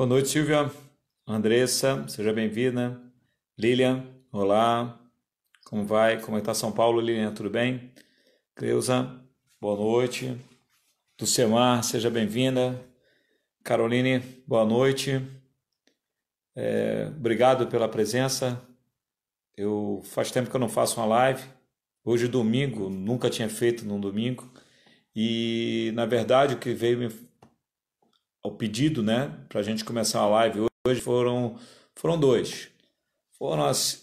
Boa noite, Silvia. Andressa, seja bem-vinda. Lilian, olá. Como vai? Como está São Paulo, Lilian? Tudo bem? Cleusa, boa noite. Dulcemar, seja bem-vinda. Caroline, boa noite. Obrigado pela presença. Faz tempo que eu não faço uma live. Hoje, domingo, nunca tinha feito num domingo. E, na verdade, o que veio ao pedido, né, para a gente começar a live hoje foram dois.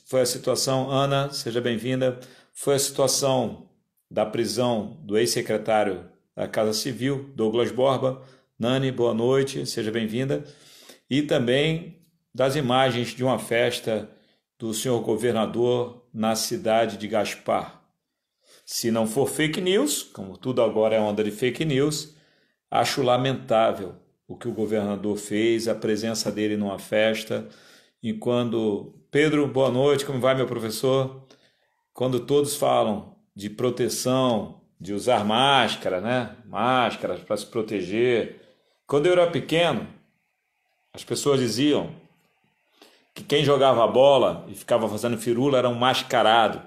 Foi a situação, Ana, seja bem-vinda. Foi a situação da prisão do ex-secretário da Casa Civil, Douglas Borba. Nani, boa noite, seja bem-vinda. E também das imagens de uma festa do senhor governador na cidade de Gaspar. Se não for fake news, como tudo agora é onda de fake news, acho lamentável o que o governador fez, a presença dele numa festa, e quando... Pedro, boa noite, como vai, meu professor? Quando todos falam de proteção, de usar máscara, né? Máscaras para se proteger. Quando eu era pequeno, as pessoas diziam que quem jogava bola e ficava fazendo firula era um mascarado.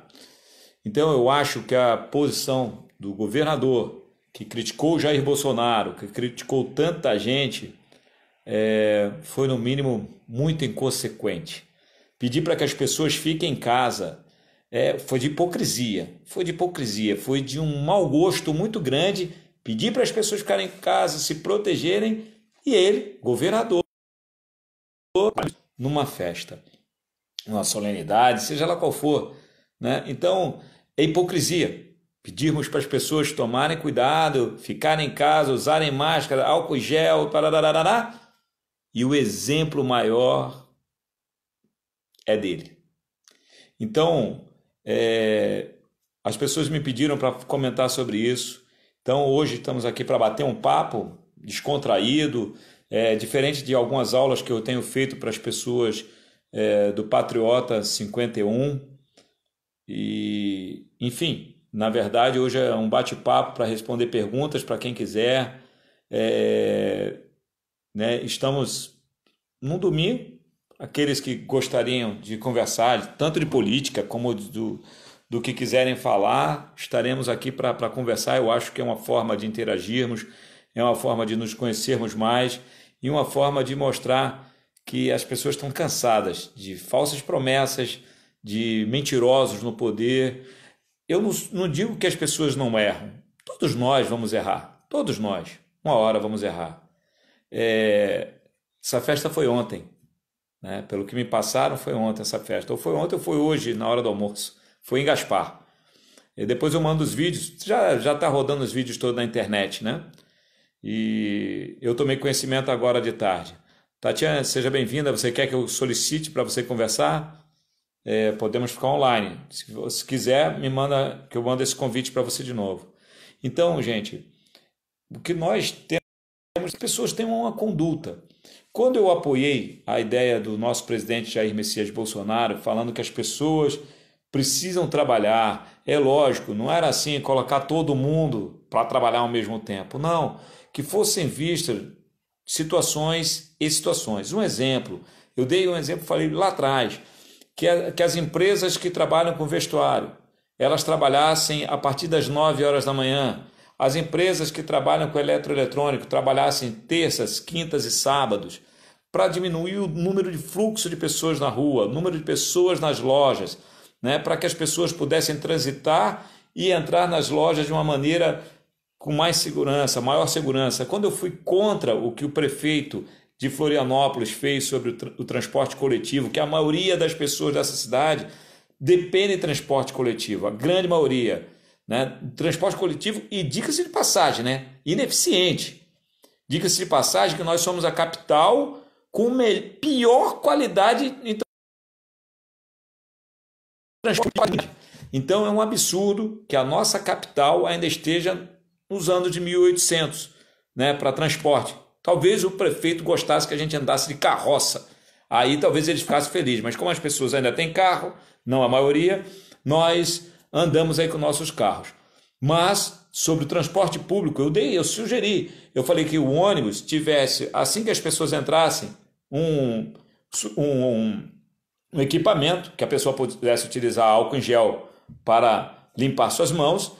Então eu acho que a posição do governador, que criticou Jair Bolsonaro, que criticou tanta gente, foi no mínimo muito inconsequente. Pedir para que as pessoas fiquem em casa foi de hipocrisia, foi de um mau gosto muito grande. Pedir para as pessoas ficarem em casa, se protegerem, e ele, governador, numa festa, numa solenidade, seja lá qual for, né? Então é hipocrisia pedirmos para as pessoas tomarem cuidado, ficarem em casa, usarem máscara, álcool gel, tarararará, e o exemplo maior é dele. Então, as pessoas me pediram para comentar sobre isso. Então, hoje estamos aqui para bater um papo descontraído, diferente de algumas aulas que eu tenho feito para as pessoas do Patriota 51. E, enfim, na verdade, hoje é um bate-papo para responder perguntas para quem quiser. Né? Estamos num domingo. Aqueles que gostariam de conversar, tanto de política como do que quiserem falar, estaremos aqui para conversar. Eu acho que é uma forma de interagirmos, é uma forma de nos conhecermos mais e uma forma de mostrar que as pessoas estão cansadas de falsas promessas, de mentirosos no poder. Eu não digo que as pessoas não erram. Todos nós vamos errar. Todos nós. Uma hora vamos errar. Essa festa foi ontem. Né? Pelo que me passaram, foi ontem essa festa. Ou foi ontem ou foi hoje, na hora do almoço. Foi em Gaspar. E depois eu mando os vídeos. Já está rodando os vídeos todos na internet, né? E eu tomei conhecimento agora de tarde. Tatiana, seja bem-vinda. Você quer que eu solicite para você conversar? Podemos ficar online. Se você quiser, me manda, que eu mando esse convite para você de novo. Então, gente, o que nós temos, as pessoas têm uma conduta. Quando eu apoiei a ideia do nosso presidente Jair Messias Bolsonaro, falando que as pessoas precisam trabalhar, é lógico, não era assim colocar todo mundo para trabalhar ao mesmo tempo, não, que fossem vistas situações e situações. Um exemplo, eu dei um exemplo, falei lá atrás, que as empresas que trabalham com vestuário, elas trabalhassem a partir das 9 horas da manhã, as empresas que trabalham com eletroeletrônico trabalhassem terças, quintas e sábados para diminuir o número de fluxo de pessoas na rua, o número de pessoas nas lojas, né, para que as pessoas pudessem transitar e entrar nas lojas de uma maneira com mais segurança, maior segurança. Quando eu fui contra o que o prefeito de Florianópolis fez sobre o transporte coletivo, que a maioria das pessoas dessa cidade depende de transporte coletivo, a grande maioria, né? Transporte coletivo e, diga-se de passagem, né? Ineficiente. Diga-se de passagem que nós somos a capital com pior qualidade em transporte. Então é um absurdo que a nossa capital ainda esteja nos anos de 1800, né, para transporte. Talvez o prefeito gostasse que a gente andasse de carroça. Aí talvez eles ficassem felizes. Mas como as pessoas ainda têm carro, não a maioria, nós andamos aí com nossos carros. Mas sobre o transporte público, eu sugeri, eu falei que o ônibus tivesse, assim que as pessoas entrassem, um, um, um equipamento que a pessoa pudesse utilizar álcool em gel para limpar suas mãos,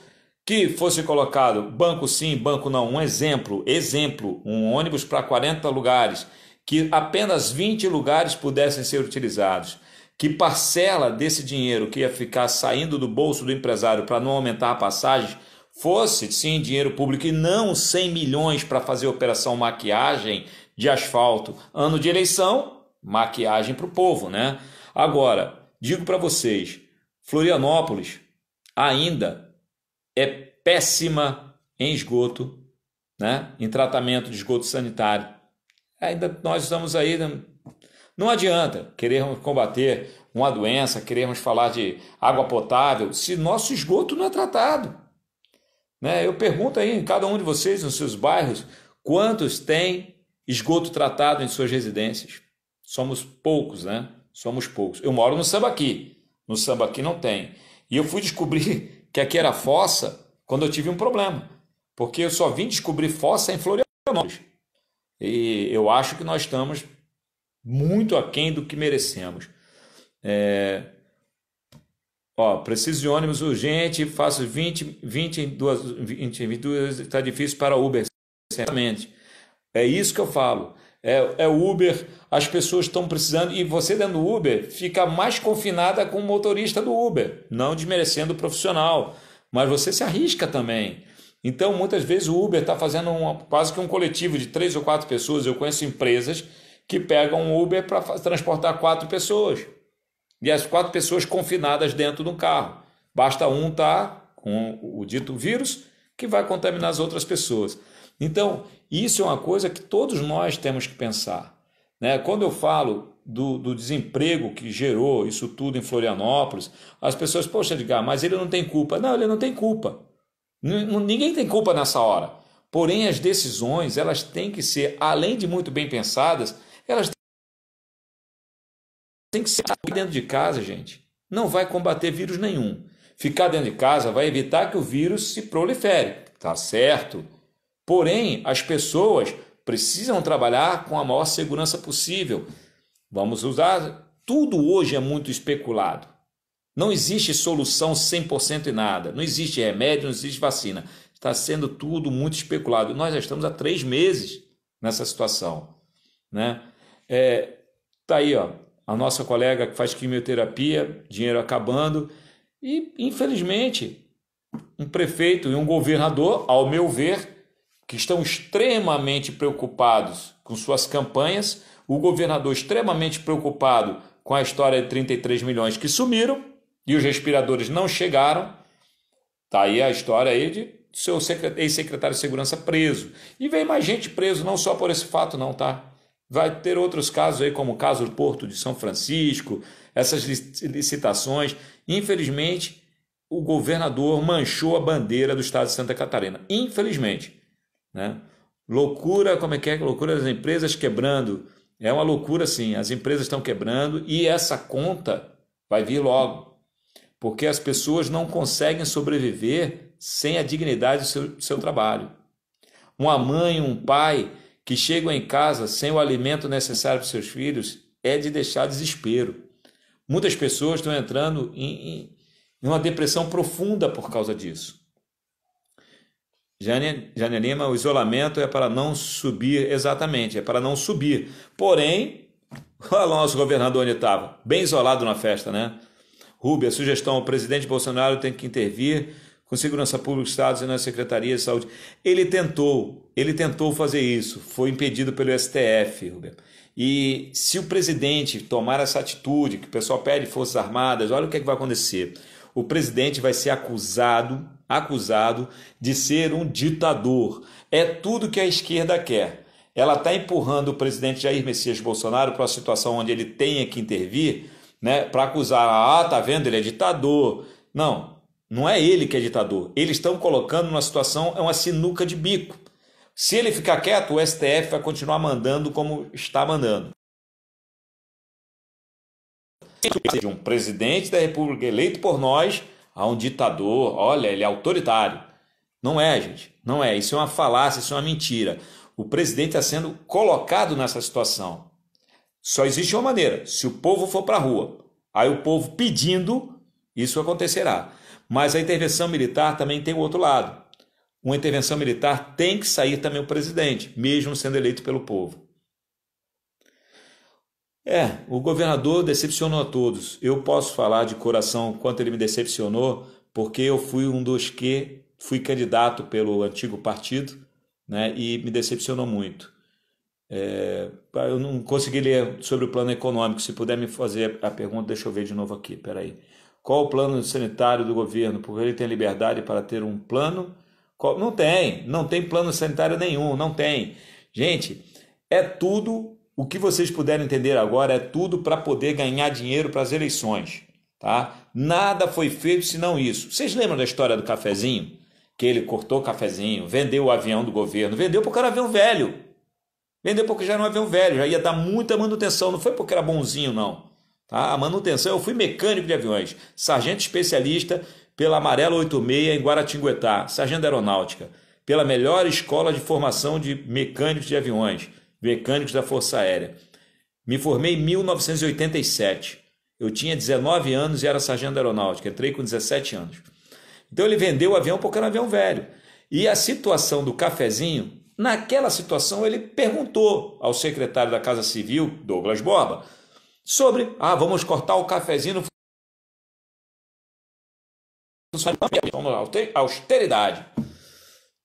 que fosse colocado banco sim, banco não, um exemplo, um ônibus para 40 lugares, que apenas 20 lugares pudessem ser utilizados, que parcela desse dinheiro que ia ficar saindo do bolso do empresário para não aumentar a passagem, fosse sim dinheiro público e não 100 milhões para fazer operação maquiagem de asfalto. Ano de eleição, maquiagem para o povo, né? Agora, digo para vocês, Florianópolis ainda é péssima em esgoto, né? Em tratamento de esgoto sanitário. Ainda nós estamos aí, não adianta querermos combater uma doença, querermos falar de água potável, se nosso esgoto não é tratado, né? Eu pergunto aí em cada um de vocês, nos seus bairros, quantos têm esgoto tratado em suas residências? Somos poucos, né? Somos poucos. Eu moro no Sambaqui. No Sambaqui não tem. E eu fui descobrir que aqui era fossa quando eu tive um problema. Porque eu só vim descobrir fossa em Florianópolis. E eu acho que nós estamos muito aquém do que merecemos. Preciso de ônibus urgente, faço 22, está difícil para Uber, certamente. É isso que eu falo. É Uber, as pessoas estão precisando, e você dentro do Uber fica mais confinada com o motorista do Uber, não desmerecendo o profissional, mas você se arrisca também. Então, muitas vezes o Uber está fazendo quase que um coletivo de 3 ou 4 pessoas. Eu conheço empresas que pegam um Uber para transportar 4 pessoas. E as 4 pessoas confinadas dentro do carro. Basta um estar com o dito vírus que vai contaminar as outras pessoas. Então, isso é uma coisa que todos nós temos que pensar, né? Quando eu falo do desemprego que gerou isso tudo em Florianópolis, as pessoas, poxa, Edgar, mas ele não tem culpa. Não, ele não tem culpa. Ninguém tem culpa nessa hora. Porém, as decisões, elas têm que ser, além de muito bem pensadas, elas têm que ser dentro de casa, gente. Não vai combater vírus nenhum. Ficar dentro de casa vai evitar que o vírus se prolifere. Tá certo? Porém, as pessoas precisam trabalhar com a maior segurança possível. Vamos usar... Tudo hoje é muito especulado. Não existe solução 100% em nada. Não existe remédio, não existe vacina. Está sendo tudo muito especulado. Nós já estamos há 3 meses nessa situação, né? Tá aí, ó, a nossa colega que faz quimioterapia, dinheiro acabando. E, infelizmente, um prefeito e um governador, ao meu ver, que estão extremamente preocupados com suas campanhas. O governador extremamente preocupado com a história de 33 milhões que sumiram e os respiradores não chegaram. Tá aí a história aí de seu ex-secretário de segurança preso. E vem mais gente preso, não só por esse fato não, tá? Vai ter outros casos aí, como o caso do Porto de São Francisco, essas licitações. Infelizmente, o governador manchou a bandeira do estado de Santa Catarina. Infelizmente, né? Loucura, como é que é? Loucura das empresas quebrando. É uma loucura, sim. As empresas estão quebrando e essa conta vai vir logo. Porque as pessoas não conseguem sobreviver sem a dignidade do seu trabalho. Uma mãe, um pai que chegam em casa sem o alimento necessário para os seus filhos é de deixar desespero. Muitas pessoas estão entrando em uma depressão profunda por causa disso. Jânia Lima, o isolamento é para não subir, exatamente, é para não subir. Porém, olha o nosso governador onde estava, bem isolado na festa, né? Rubio, a sugestão, o presidente Bolsonaro tem que intervir com segurança pública, estados e na Secretaria de Saúde. Ele tentou fazer isso, foi impedido pelo STF, Rubio. E se o presidente tomar essa atitude, que o pessoal pede Forças Armadas, olha o que é que vai acontecer. O presidente vai ser acusado de ser um ditador. É tudo que a esquerda quer. Ela está empurrando o presidente Jair Messias Bolsonaro para uma situação onde ele tenha que intervir, né, para acusar, tá vendo, ele é ditador. Não é ele que é ditador. Eles estão colocando numa situação, é uma sinuca de bico. Se ele ficar quieto, o STF vai continuar mandando como está mandando. De um presidente da República eleito por nós a um ditador, olha, ele é autoritário. Não é, gente, não é. Isso é uma falácia, isso é uma mentira. O presidente está sendo colocado nessa situação. Só existe uma maneira, se o povo for para a rua. Aí o povo pedindo, isso acontecerá. Mas a intervenção militar também tem o outro lado. Uma intervenção militar tem que sair também o presidente, mesmo sendo eleito pelo povo. O governador decepcionou a todos. Eu posso falar de coração quanto ele me decepcionou, porque eu fui um dos que fui candidato pelo antigo partido, né, e me decepcionou muito. Eu não consegui ler sobre o plano econômico. Se puder me fazer a pergunta, deixa eu ver de novo aqui. Peraí. Qual o plano sanitário do governo? Porque ele tem liberdade para ter um plano? Não tem plano sanitário nenhum, não tem. Gente, é tudo, o que vocês puderem entender agora, é tudo para poder ganhar dinheiro para as eleições, tá? Nada foi feito senão isso. Vocês lembram da história do cafezinho? Que ele cortou o cafezinho, vendeu o avião do governo, vendeu porque era avião velho. Vendeu porque já era um avião velho, já ia dar muita manutenção, não foi porque era bonzinho não. Tá? A manutenção, eu fui mecânico de aviões, sargento especialista pela Amarela 86 em Guaratinguetá, sargento de aeronáutica, pela melhor escola de formação de mecânicos de aviões, mecânicos da Força Aérea. Me formei em 1987, eu tinha 19 anos e era sargento de aeronáutica, entrei com 17 anos. Então ele vendeu o avião porque era um avião velho. E a situação do cafezinho, naquela situação ele perguntou ao secretário da Casa Civil, Douglas Borba, sobre, vamos cortar o cafezinho, austeridade.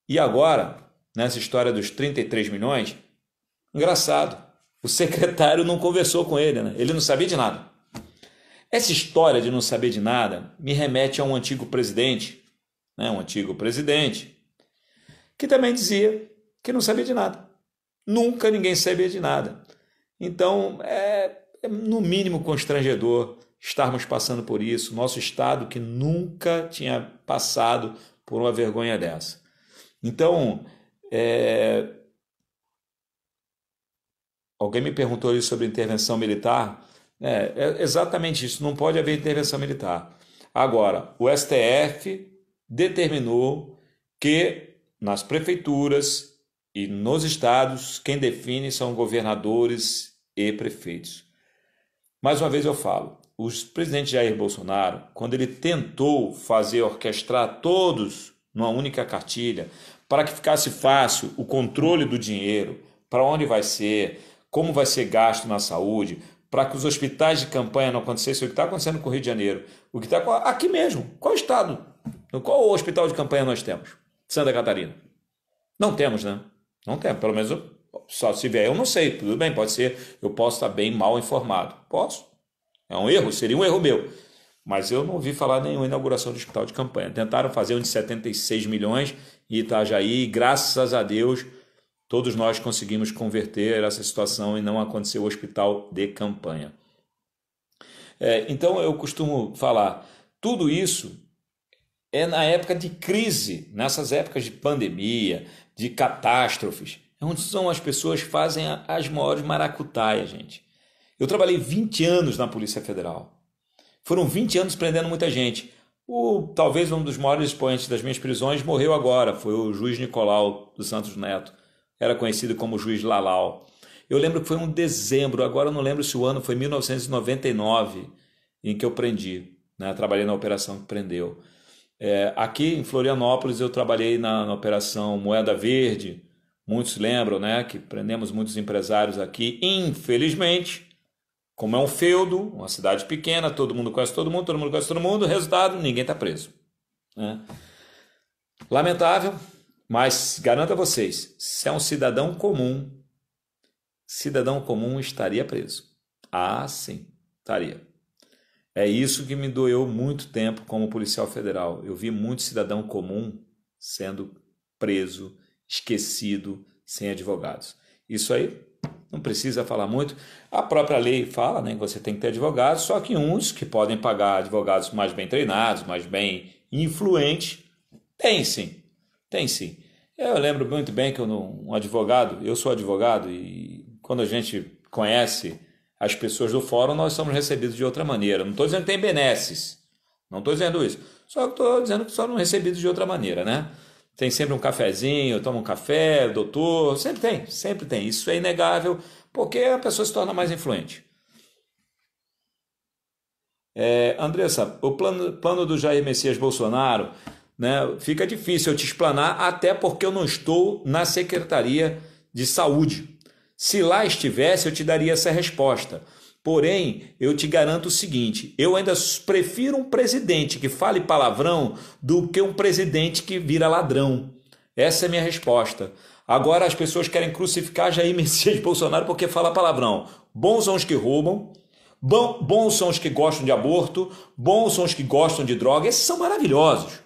E agora, nessa história dos 33 milhões, engraçado, o secretário não conversou com ele, né? Ele não sabia de nada. Essa história de não saber de nada me remete a um antigo presidente, né? Um antigo presidente, que também dizia que não sabia de nada. Nunca ninguém sabia de nada. Então, é no mínimo constrangedor estarmos passando por isso, nosso Estado que nunca tinha passado por uma vergonha dessa. Então, alguém me perguntou isso sobre intervenção militar. É exatamente isso, não pode haver intervenção militar. Agora, o STF determinou que nas prefeituras e nos estados, quem define são governadores e prefeitos. Mais uma vez eu falo, o presidente Jair Bolsonaro, quando ele tentou orquestrar todos numa única cartilha, para que ficasse fácil o controle do dinheiro, para onde vai ser, como vai ser gasto na saúde, para que os hospitais de campanha não acontecessem o que está acontecendo com o Rio de Janeiro, o que está aqui mesmo, qual estado, qual hospital de campanha nós temos? Santa Catarina. Não temos, né? Não temos, pelo menos só se vier, eu não sei, tudo bem, pode ser, eu posso estar bem mal informado, posso, é um erro, seria um erro meu, mas eu não ouvi falar nenhuma inauguração de hospital de campanha. Tentaram fazer um de 76 milhões em Itajaí, e graças a Deus, todos nós conseguimos converter essa situação e não aconteceu o hospital de campanha. Então eu costumo falar, tudo isso é na época de crise, nessas épocas de pandemia, de catástrofes, onde são as pessoas que fazem as maiores maracutaias, gente. Eu trabalhei 20 anos na Polícia Federal. Foram 20 anos prendendo muita gente. Talvez um dos maiores expoentes das minhas prisões morreu agora, foi o juiz Nicolau dos Santos Neto. Era conhecido como juiz Lalau. Eu lembro que foi um dezembro, agora eu não lembro se o ano foi 1999, em que eu prendi, né? Trabalhei na operação que prendeu. Aqui em Florianópolis eu trabalhei na operação Moeda Verde, muitos lembram, né, que prendemos muitos empresários aqui, infelizmente, como é um feudo, uma cidade pequena, todo mundo conhece todo mundo conhece todo mundo, resultado, ninguém está preso, né? Lamentável, mas garanto a vocês, se é um cidadão comum estaria preso. Sim, estaria. É isso que me doeu muito tempo como policial federal. Eu vi muito cidadão comum sendo preso, esquecido, sem advogados. Isso aí não precisa falar muito. A própria lei fala, né, que você tem que ter advogados, só que uns que podem pagar advogados mais bem treinados, mais bem influentes, tem sim. Eu lembro muito bem que eu sou advogado e quando a gente conhece as pessoas do fórum, nós somos recebidos de outra maneira. Não estou dizendo que tem benesses, não estou dizendo isso. Só que estou dizendo que somos recebidos de outra maneira, né? Tem sempre um cafezinho, toma um café, doutor, sempre tem, sempre tem. Isso é inegável, porque a pessoa se torna mais influente. Andressa, o plano do Jair Messias Bolsonaro, né, fica difícil eu te explanar, até porque eu não estou na Secretaria de Saúde. Se lá estivesse, eu te daria essa resposta. Porém, eu te garanto o seguinte, eu ainda prefiro um presidente que fale palavrão do que um presidente que vira ladrão. Essa é a minha resposta. Agora as pessoas querem crucificar Jair Messias Bolsonaro porque fala palavrão. Bons são os que roubam, bons são os que gostam de aborto, bons são os que gostam de droga, esses são maravilhosos.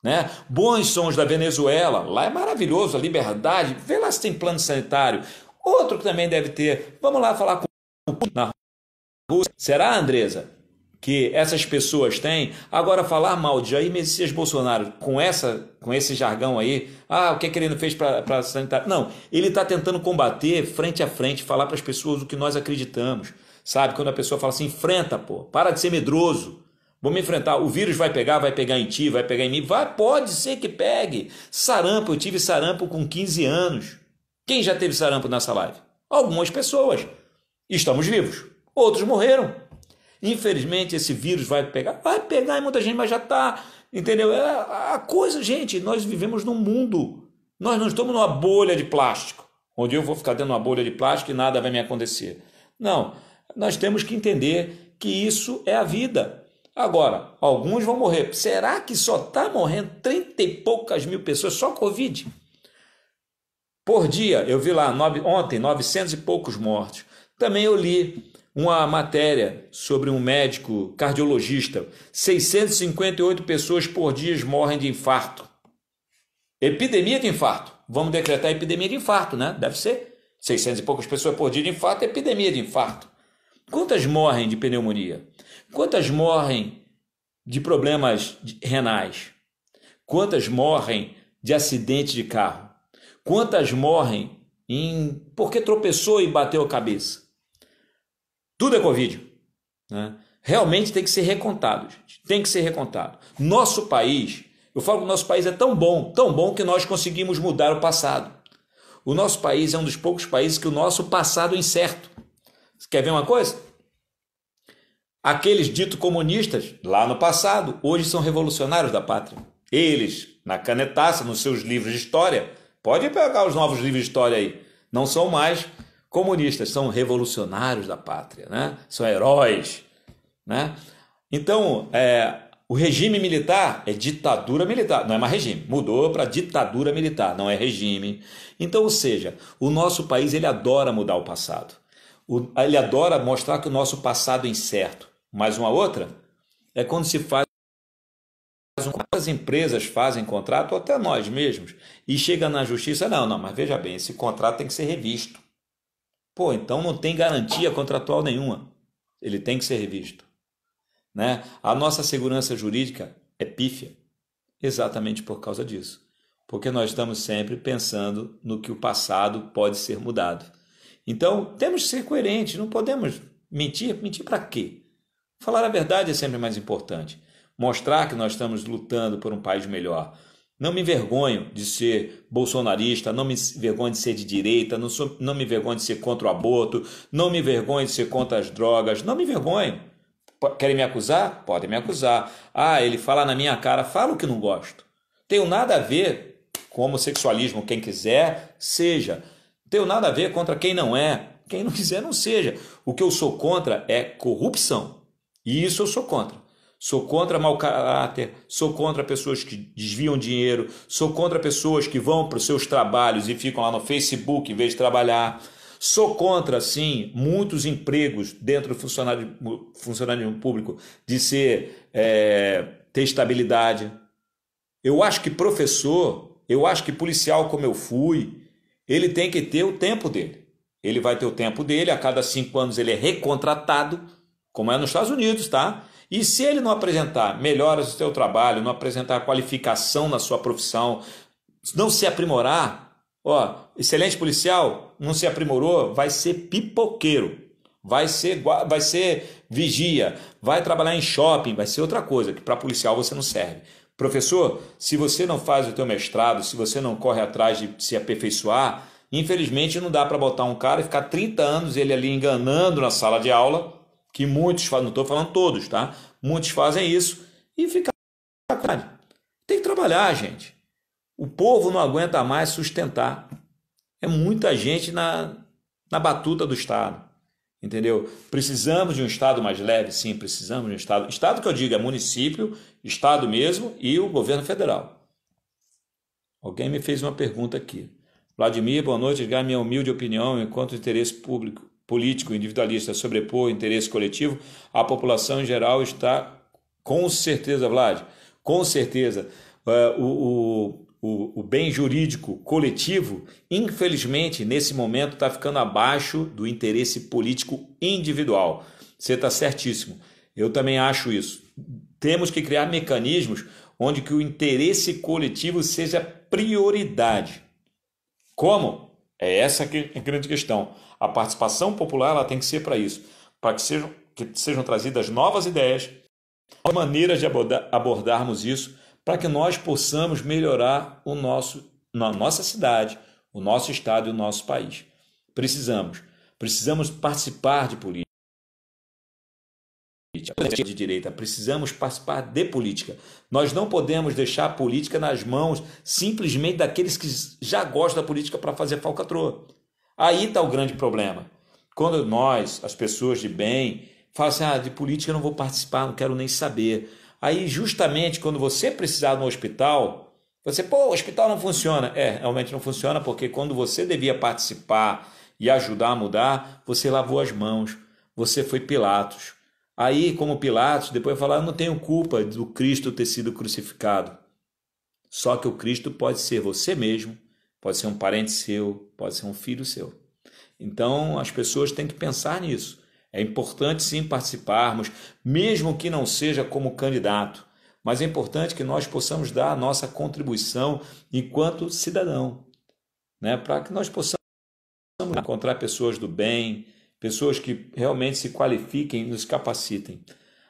Né? Bons são os da Venezuela, lá é maravilhoso, a liberdade, vê lá se tem plano sanitário. Outro que também deve ter, vamos lá falar com o Putin na Rússia. Será, Andresa, que essas pessoas têm? Agora falar mal de Jair Messias Bolsonaro com esse jargão aí, o que ele não fez para sanitário? Não, ele está tentando combater frente a frente, falar para as pessoas o que nós acreditamos. Sabe, quando a pessoa fala assim, enfrenta, pô, para de ser medroso. Vamos enfrentar, o vírus vai pegar em ti, vai pegar em mim, pode ser que pegue. Sarampo, eu tive sarampo com 15 anos. Quem já teve sarampo nessa live? Algumas pessoas. Estamos vivos, outros morreram. Infelizmente esse vírus vai pegar em muita gente, mas já está, entendeu? A coisa, gente, nós vivemos num mundo, nós não estamos numa bolha de plástico, onde eu vou ficar dentro de uma bolha de plástico e nada vai me acontecer. Não, nós temos que entender que isso é a vida. Agora, alguns vão morrer. Será que só está morrendo 30 e poucas mil pessoas só Covid? Por dia, eu vi lá ontem 900 e poucos mortos. Também eu li uma matéria sobre um médico cardiologista. 658 pessoas por dia morrem de infarto. Epidemia de infarto. Vamos decretar epidemia de infarto, né? Deve ser. 600 e poucas pessoas por dia de infarto, epidemia de infarto. Quantas morrem de pneumonia? Quantas morrem de problemas renais? Quantas morrem de acidente de carro? Quantas morrem porque tropeçou e bateu a cabeça? Tudo é Covid. Né? Realmente tem que ser recontado, gente. Tem que ser recontado. Nosso país, eu falo que o nosso país é tão bom que nós conseguimos mudar o passado. O nosso país é um dos poucos países que o nosso passado é incerto. Você quer ver uma coisa? Aqueles ditos comunistas, lá no passado, hoje são revolucionários da pátria. Eles, na canetaça, nos seus livros de história, pode pegar os novos livros de história aí, não são mais comunistas, são revolucionários da pátria, né? São heróis. Né? Então, o regime militar é ditadura militar, não é mais regime, mudou para ditadura militar, não é regime. Então, ou seja, o nosso país ele adora mudar o passado. Ele adora mostrar que o nosso passado é incerto. Mas uma outra é quando se faz, as empresas fazem contrato, ou até nós mesmos, e chega na justiça, não, mas veja bem, esse contrato tem que ser revisto. Pô, então não tem garantia contratual nenhuma. Ele tem que ser revisto. Né? A nossa segurança jurídica é pífia, exatamente por causa disso. Porque nós estamos sempre pensando no que o passado pode ser mudado. Então, temos que ser coerentes, não podemos mentir. Mentir para quê? Falar a verdade é sempre mais importante. Mostrar que nós estamos lutando por um país melhor. Não me envergonho de ser bolsonarista, não me envergonho de ser de direita, não me envergonho de ser contra o aborto, não me envergonho de ser contra as drogas, não me envergonho. Querem me acusar? Podem me acusar. Ele fala na minha cara, fala o que não gosto. Tenho nada a ver com homossexualismo, quem quiser, seja. Tenho nada a ver contra quem não é. Quem não quiser, não seja. O que eu sou contra é corrupção. E isso eu sou contra. Sou contra mau caráter, sou contra pessoas que desviam dinheiro, sou contra pessoas que vão para os seus trabalhos e ficam lá no Facebook em vez de trabalhar. Sou contra, sim, muitos empregos dentro do funcionário público de ter estabilidade. Eu acho que professor, eu acho que policial como eu fui, ele tem que ter o tempo dele. Ele vai ter o tempo dele, a cada 5 anos ele é recontratado, como é nos Estados Unidos, tá? E se ele não apresentar melhoras no seu trabalho, não apresentar qualificação na sua profissão, não se aprimorar, excelente policial, não se aprimorou, vai ser pipoqueiro, vai ser vigia, vai trabalhar em shopping, vai ser outra coisa, que para policial você não serve. Professor, se você não faz o teu mestrado, se você não corre atrás de se aperfeiçoar, infelizmente não dá para botar um cara e ficar 30 anos ele ali enganando na sala de aula, que muitos fazem, não estou falando todos, tá? Muitos fazem isso e ficar. Tem que trabalhar, gente. O povo não aguenta mais sustentar. É muita gente na batuta do Estado. Entendeu? Precisamos de um Estado mais leve? Sim, precisamos de um Estado. Estado que eu digo é município, Estado mesmo e o governo federal. Alguém me fez uma pergunta aqui. Vladimir, boa noite. Edgar, minha humilde opinião, enquanto o interesse político individualista sobrepor o interesse coletivo, a população em geral está, com certeza, Vlad, com certeza, o bem jurídico coletivo, infelizmente, nesse momento, está ficando abaixo do interesse político individual. Você está certíssimo. Eu também acho isso. Temos que criar mecanismos onde que o interesse coletivo seja prioridade. Como? É essa que é a grande questão. A participação popular ela tem que ser para isso, para que sejam trazidas novas ideias, maneiras de abordarmos isso, para que nós possamos melhorar na nossa cidade, o nosso estado e o nosso país. Precisamos participar de política, de direita, precisamos participar de política. Nós não podemos deixar a política nas mãos simplesmente daqueles que já gostam da política para fazer falcatrua. Aí está o grande problema. Quando nós, as pessoas de bem, falam assim, de política eu não vou participar, não quero nem saber. Aí, justamente, quando você precisar no hospital, você, o hospital não funciona. Realmente não funciona, porque quando você devia participar e ajudar a mudar, você lavou as mãos, você foi Pilatos. Aí, como Pilatos, depois falar, eu não tenho culpa do Cristo ter sido crucificado. Só que o Cristo pode ser você mesmo, pode ser um parente seu, pode ser um filho seu. Então, as pessoas têm que pensar nisso. É importante sim participarmos, mesmo que não seja como candidato, mas é importante que nós possamos dar a nossa contribuição enquanto cidadão, né? Para que nós possamos encontrar pessoas do bem, pessoas que realmente se qualifiquem e nos capacitem.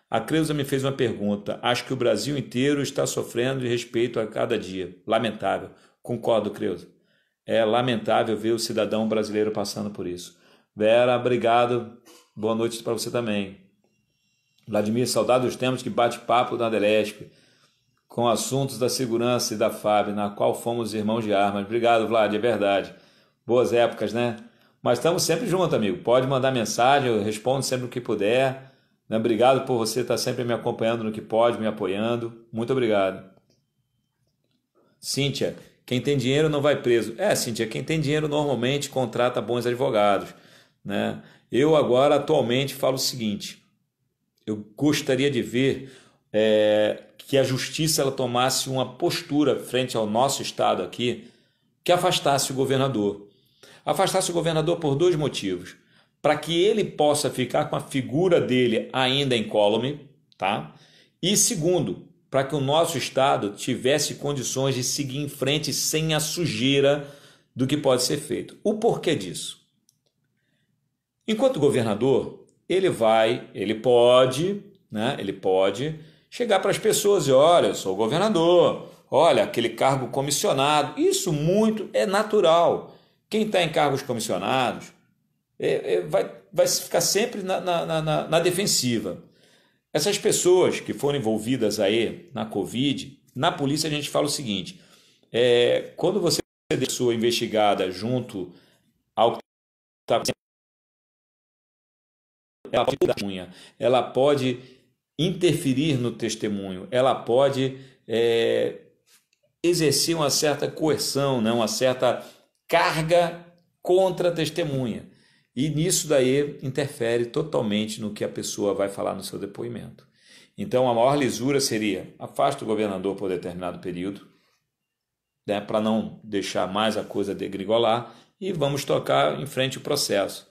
A Creuza me fez uma pergunta. Acho que o Brasil inteiro está sofrendo de respeito a cada dia. Lamentável. Concordo, Creuza. É lamentável ver o cidadão brasileiro passando por isso. Vera, obrigado. Boa noite para você também. Vladimir, saudade dos tempos que bate-papo na Adelesp, com assuntos da segurança e da FAB, na qual fomos irmãos de armas. Obrigado, Vlad, é verdade. Boas épocas, né? Mas estamos sempre juntos, amigo. Pode mandar mensagem, eu respondo sempre o que puder. Obrigado por você estar sempre me acompanhando no que pode, me apoiando. Muito obrigado. Cíntia, quem tem dinheiro não vai preso. Cíntia, quem tem dinheiro normalmente contrata bons advogados, né? Eu agora, atualmente, falo o seguinte, eu gostaria de ver que a justiça ela tomasse uma postura frente ao nosso estado aqui, que afastasse o governador. Afastasse o governador por dois motivos. Para que ele possa ficar com a figura dele ainda incólume, tá? E segundo, para que o nosso estado tivesse condições de seguir em frente sem a sujeira do que pode ser feito. O porquê disso? Enquanto governador, ele pode, né? Ele pode chegar para as pessoas e olha, eu sou governador, olha, aquele cargo comissionado, isso muito é natural. Quem está em cargos comissionados vai ficar sempre na defensiva. Essas pessoas que foram envolvidas aí na Covid, na polícia a gente fala o seguinte, quando você é pessoa investigada junto ao que está ela pode interferir no testemunho, ela pode exercer uma certa coerção, né? Uma certa carga contra a testemunha. E nisso daí interfere totalmente no que a pessoa vai falar no seu depoimento. Então a maior lisura seria afasta o governador por determinado período, né? Para não deixar mais a coisa degringolar e vamos tocar em frente o processo.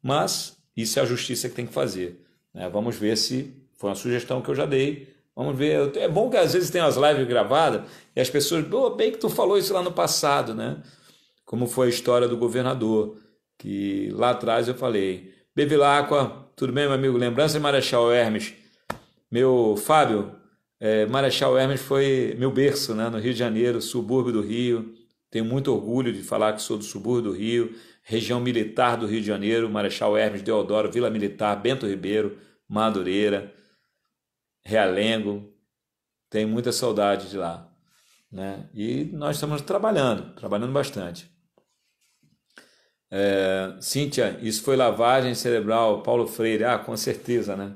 Mas isso é a justiça que tem que fazer, né? Vamos ver se foi uma sugestão que eu já dei. Vamos ver. É bom que às vezes tem umas lives gravadas e as pessoas, bem que tu falou isso lá no passado, né? Como foi a história do governador, que lá atrás eu falei. Bevilacqua, tudo bem, meu amigo? Lembrança de Marechal Hermes. Meu Fábio, Marechal Hermes foi meu berço, né, no Rio de Janeiro, subúrbio do Rio. Tenho muito orgulho de falar que sou do subúrbio do Rio, região militar do Rio de Janeiro, Marechal Hermes, Deodoro, Vila Militar, Bento Ribeiro, Madureira, Realengo. Tenho muita saudade de lá, né? E nós estamos trabalhando bastante. Cíntia, isso foi lavagem cerebral, Paulo Freire. Ah, com certeza, né?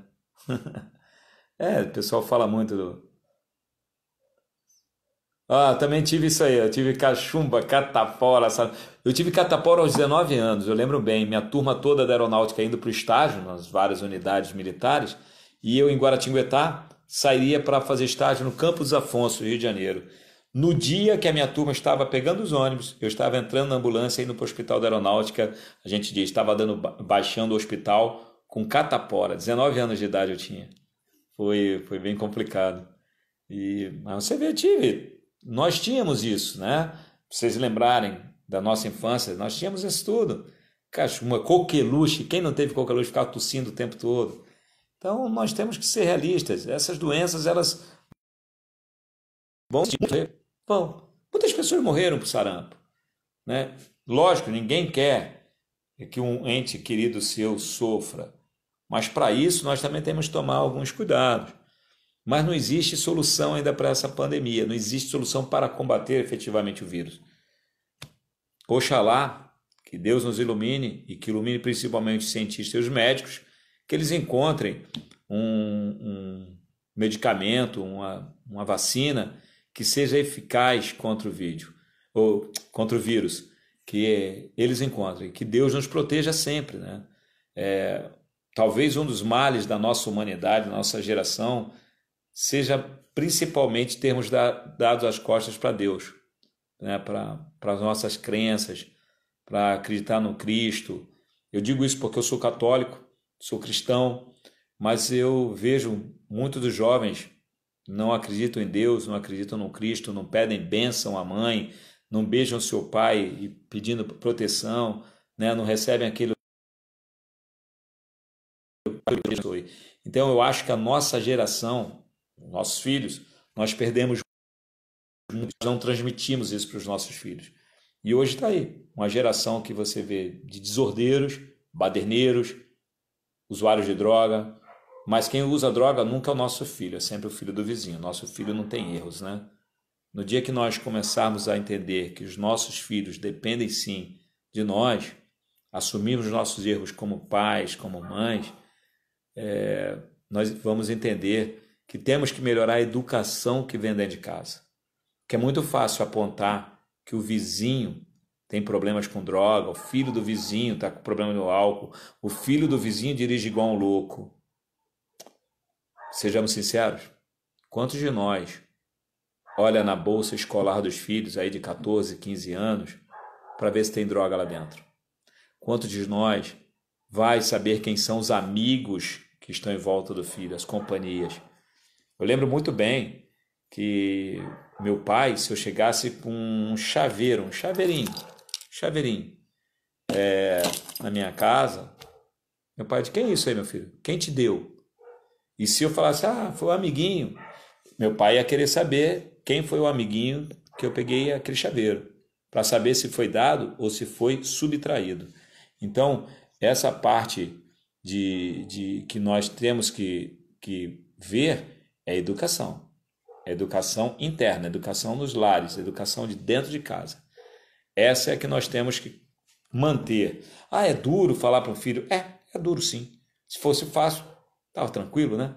O pessoal fala muito do. Ah, também tive isso aí, eu tive cachumba, catapora, sabe? Eu tive catapora aos 19 anos, eu lembro bem, minha turma toda da aeronáutica indo para o estágio, nas várias unidades militares, e eu em Guaratinguetá sairia para fazer estágio no Campos Afonso, Rio de Janeiro. No dia que a minha turma estava pegando os ônibus, eu estava entrando na ambulância indo para o hospital da aeronáutica, a gente diz, estava baixando o hospital com catapora, 19 anos de idade eu tinha. Foi bem complicado. Mas você vê, nós tínhamos isso, né? Pra vocês lembrarem da nossa infância, nós tínhamos isso tudo. Uma coqueluche, quem não teve coqueluche ficava tossindo o tempo todo. Então nós temos que ser realistas. Essas doenças, elas vão morrer. Bom, muitas pessoas morreram por sarampo, né? Lógico, ninguém quer que um ente querido seu sofra, mas para isso nós também temos que tomar alguns cuidados. Mas não existe solução ainda para essa pandemia, não existe solução para combater efetivamente o vírus. Oxalá que Deus nos ilumine e que ilumine principalmente os cientistas e os médicos, que eles encontrem um medicamento, uma vacina que seja eficaz contra o ou contra o vírus, que eles encontrem, que Deus nos proteja sempre, né? Talvez um dos males da nossa humanidade, da nossa geração, seja principalmente termos dado as costas para Deus, né? Para as nossas crenças, para acreditar no Cristo. Eu digo isso porque eu sou católico, sou cristão, mas eu vejo muitos dos jovens não acreditam em Deus, não acreditam no Cristo, não pedem bênção à mãe, não beijam seu pai e pedindo proteção, né? Não recebem aquele. Então eu acho que a nossa geração, nossos filhos, nós perdemos muito, não transmitimos isso para os nossos filhos. E hoje está aí, uma geração que você vê de desordeiros, baderneiros, usuários de droga, mas quem usa droga nunca é o nosso filho, é sempre o filho do vizinho. Nosso filho não tem erros, né? No dia que nós começarmos a entender que os nossos filhos dependem sim de nós, assumirmos nossos erros como pais, como mães, nós vamos entender que temos que melhorar a educação que vem dentro de casa. Porque é muito fácil apontar que o vizinho tem problemas com droga, o filho do vizinho está com problema no álcool, o filho do vizinho dirige igual um louco. Sejamos sinceros, quantos de nós olha na bolsa escolar dos filhos aí de 14, 15 anos para ver se tem droga lá dentro? Quantos de nós vai saber quem são os amigos que estão em volta do filho, as companhias? Eu lembro muito bem que meu pai, se eu chegasse com um chaveirinho na minha casa, meu pai disse, quem é isso aí, meu filho? Quem te deu? E se eu falasse, foi um amiguinho, meu pai ia querer saber quem foi o amiguinho que eu peguei aquele chaveiro, para saber se foi dado ou se foi subtraído. Então, essa parte de que nós temos que ver é educação. Educação interna, educação nos lares, educação de dentro de casa. Essa é que nós temos que manter. É duro falar para um filho? É duro sim. Se fosse fácil, estava tranquilo, né?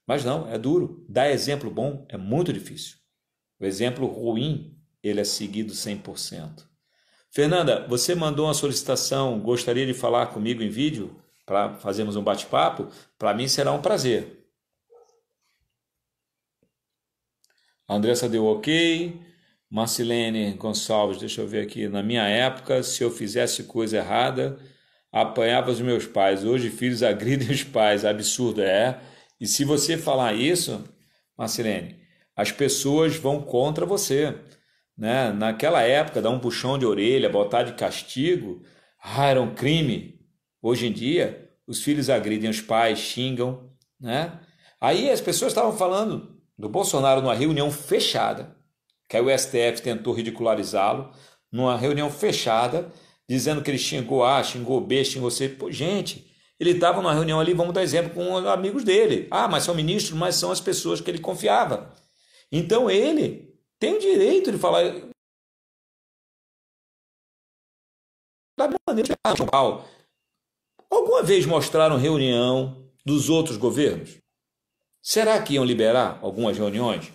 Mas não, é duro. Dar exemplo bom é muito difícil. O exemplo ruim, ele é seguido 100%. Fernanda, você mandou uma solicitação, gostaria de falar comigo em vídeo para fazermos um bate-papo? Para mim será um prazer. A Andressa deu ok. Marcilene Gonçalves, deixa eu ver aqui. Na minha época, se eu fizesse coisa errada, apanhava os meus pais. Hoje, filhos agridem os pais. Absurdo, E se você falar isso, Marcilene, as pessoas vão contra você, né? Naquela época, dar um puxão de orelha, botar de castigo, era um crime. Hoje em dia, os filhos agridem os pais, xingam, né? Aí as pessoas estavam falando do Bolsonaro numa reunião fechada, que aí o STF tentou ridicularizá-lo, numa reunião fechada, dizendo que ele xingou A, xingou B, xingou C. Pô, gente, ele estava numa reunião ali, vamos dar exemplo, com os amigos dele. Ah, mas são ministros, mas são as pessoas que ele confiava. Então ele tem o direito de falar da maneira geral. Alguma vez mostraram reunião dos outros governos? Será que iam liberar algumas reuniões?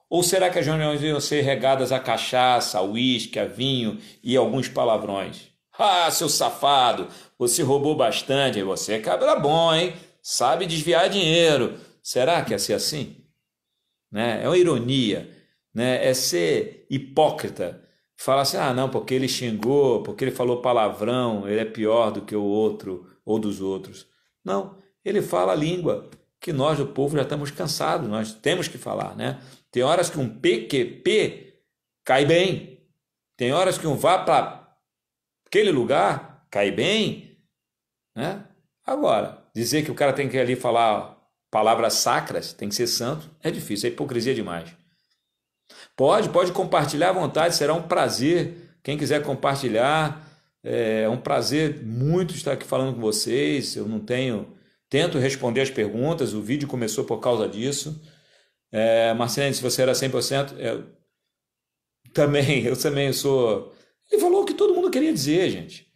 Ou será que as reuniões iam ser regadas a cachaça, a uísque, a vinho e alguns palavrões? Ah, seu safado, você roubou bastante, você é cabra bom, hein? Sabe desviar dinheiro. Será que ia ser assim? Né? É uma ironia, né? É ser hipócrita. Falar assim, ah, não, porque ele xingou, porque ele falou palavrão, ele é pior do que o outro ou dos outros. Não, ele fala a língua que nós do povo já estamos cansados, nós temos que falar, né? Tem horas que um PQP cai bem, tem horas que um vá para aquele lugar cai bem, né? Agora, dizer que o cara tem que ali falar palavras sacras, tem que ser santo, é difícil, é hipocrisia demais. Pode compartilhar à vontade, será um prazer. Quem quiser compartilhar, é um prazer muito estar aqui falando com vocês. Eu não tenho, tento responder as perguntas, o vídeo começou por causa disso. Marcelene, se você era 100%, eu também sou. Ele falou o que todo mundo queria dizer, gente.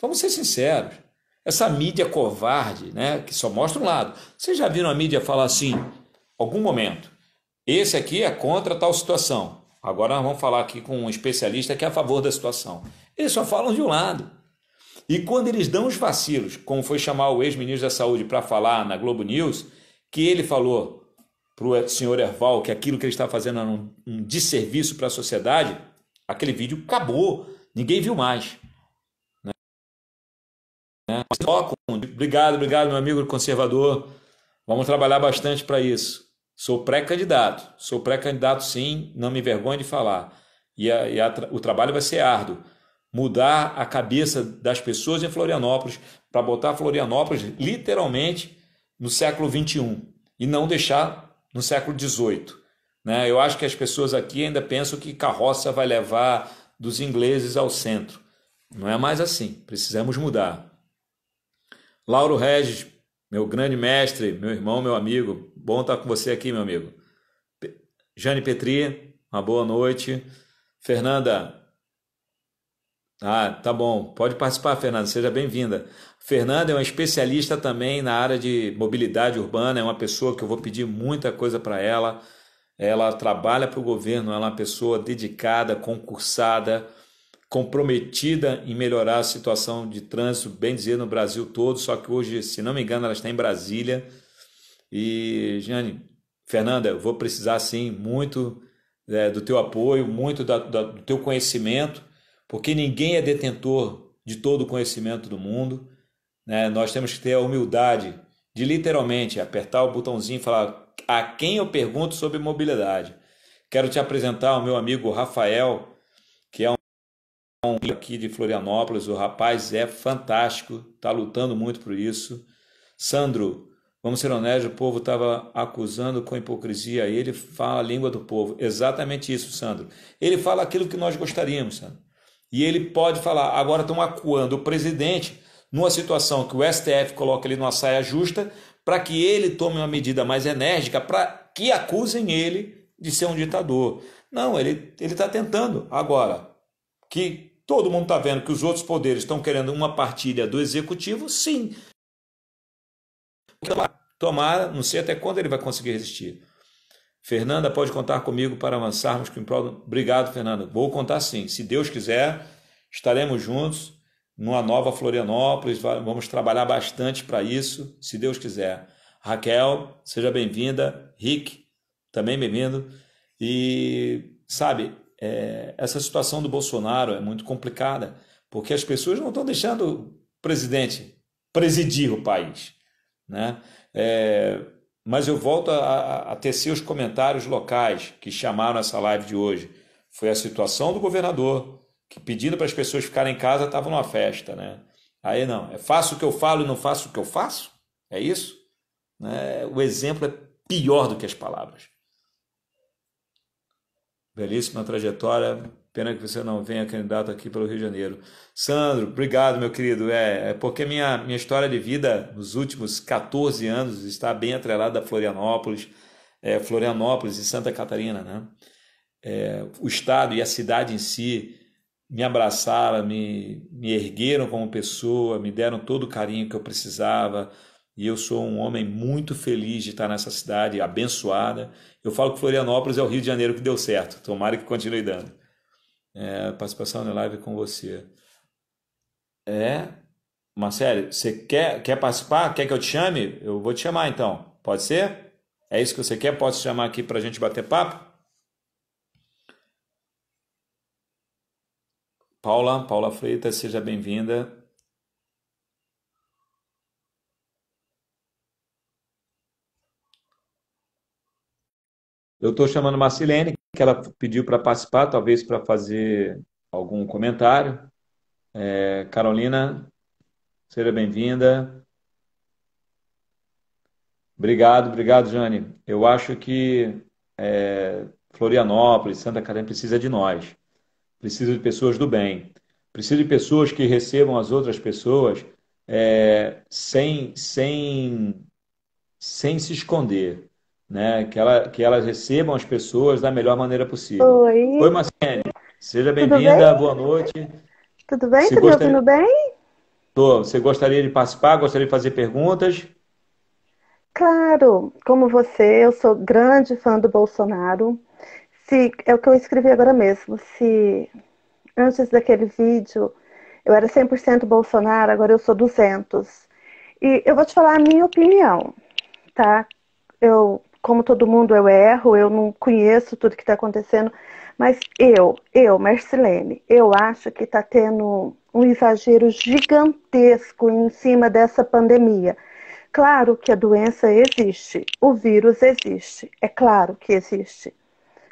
Vamos ser sinceros. Essa mídia covarde, né, que só mostra um lado. Vocês já viram a mídia falar assim, algum momento? Esse aqui é contra tal situação. Agora nós vamos falar aqui com um especialista que é a favor da situação. Eles só falam de um lado. E quando eles dão os vacilos, como foi chamar o ex-ministro da Saúde para falar na Globo News, que ele falou para o senhor Erval que aquilo que ele está fazendo era um desserviço para a sociedade, aquele vídeo acabou. Ninguém viu mais. Né? Obrigado, meu amigo conservador. Vamos trabalhar bastante para isso. Sou pré-candidato sim, não me envergonho de falar. O trabalho vai ser árduo. Mudar a cabeça das pessoas em Florianópolis para botar Florianópolis literalmente no século XXI e não deixar no século XVIII. Né? Eu acho que as pessoas aqui ainda pensam que carroça vai levar dos ingleses ao centro. Não é mais assim, precisamos mudar. Lauro Regis, meu grande mestre, meu irmão, meu amigo. Bom estar com você aqui, meu amigo. Jane Petri, uma boa noite. Fernanda. Tá bom. Pode participar, Fernanda. Seja bem-vinda. Fernanda é uma especialista também na área de mobilidade urbana. É uma pessoa que eu vou pedir muita coisa para ela. Ela trabalha para o governo. Ela é uma pessoa dedicada, concursada, comprometida em melhorar a situação de trânsito, bem dizer, no Brasil todo, só que hoje, se não me engano, ela está em Brasília. E, Jane, Fernanda, eu vou precisar, sim, muito do teu apoio, muito do teu conhecimento, porque ninguém é detentor de todo o conhecimento do mundo, né? Nós temos que ter a humildade de, literalmente, apertar o botãozinho e falar a quem eu pergunto sobre mobilidade. Quero te apresentar o meu amigo Rafael, que é aqui de Florianópolis. O rapaz é fantástico, está lutando muito por isso. Sandro, vamos ser honestos, o povo estava acusando com hipocrisia, ele fala a língua do povo. Exatamente isso, Sandro. Ele fala aquilo que nós gostaríamos, Sandro. E ele pode falar, agora estão acuando o presidente numa situação que o STF coloca ele numa saia justa para que ele tome uma medida mais enérgica para que acusem ele de ser um ditador. Não, ele está tentando agora que todo mundo está vendo que os outros poderes estão querendo uma partilha do executivo, sim. Tomara, não sei até quando ele vai conseguir resistir. Fernanda, pode contar comigo para avançarmos com o prol. Obrigado, Fernanda. Vou contar sim. Se Deus quiser, estaremos juntos numa nova Florianópolis. Vamos trabalhar bastante para isso, se Deus quiser. Raquel, seja bem-vinda. Rick, também bem-vindo. E, sabe, essa situação do Bolsonaro é muito complicada, porque as pessoas não estão deixando o presidente presidir o país, né? Mas eu volto a tecer os comentários locais que chamaram essa live de hoje. Foi a situação do governador, que pedindo para as pessoas ficarem em casa, estavam numa festa, né? Aí não, faço o que eu falo e não faço o que eu faço? É isso? Né? O exemplo é pior do que as palavras. Belíssima trajetória. Pena que você não venha candidato aqui pelo Rio de Janeiro. Sandro, obrigado, meu querido. É porque minha história de vida nos últimos 14 anos está bem atrelada a Florianópolis, Florianópolis e Santa Catarina, né? O estado e a cidade em si me abraçaram, me ergueram como pessoa, me deram todo o carinho que eu precisava. E eu sou um homem muito feliz de estar nessa cidade abençoada. Eu falo que Florianópolis é o Rio de Janeiro que deu certo. Tomara que continue dando. Participação na live com você. É, Marcelo, você quer participar? Quer que eu te chame? Eu vou te chamar então. Pode ser? É isso que você quer? Posso te chamar aqui para a gente bater papo? Paula Freitas, seja bem-vinda. Eu estou chamando Marcilene, que ela pediu para participar, talvez para fazer algum comentário. Carolina, seja bem-vinda. Obrigado, Jane. Eu acho que Florianópolis, Santa Catarina precisa de nós, precisa de pessoas do bem, precisa de pessoas que recebam as outras pessoas sem se esconder, né? Que elas recebam as pessoas da melhor maneira possível. Oi, Oi, Marcene, seja tudo bem? bem-vinda, boa noite. Tudo bem? Você Tá me ouvindo gostaria, bem? você gostaria de participar? Gostaria de fazer perguntas? Claro, como você, eu sou grande fã do Bolsonaro. Se é o que eu escrevi agora mesmo. Se antes daquele vídeo eu era 100% Bolsonaro, agora eu sou 200. E eu vou te falar a minha opinião, tá? Como todo mundo, eu erro, eu não conheço tudo que está acontecendo, mas Marcilene, eu acho que está tendo um exagero gigantesco em cima dessa pandemia. Claro que a doença existe, o vírus existe, é claro que existe.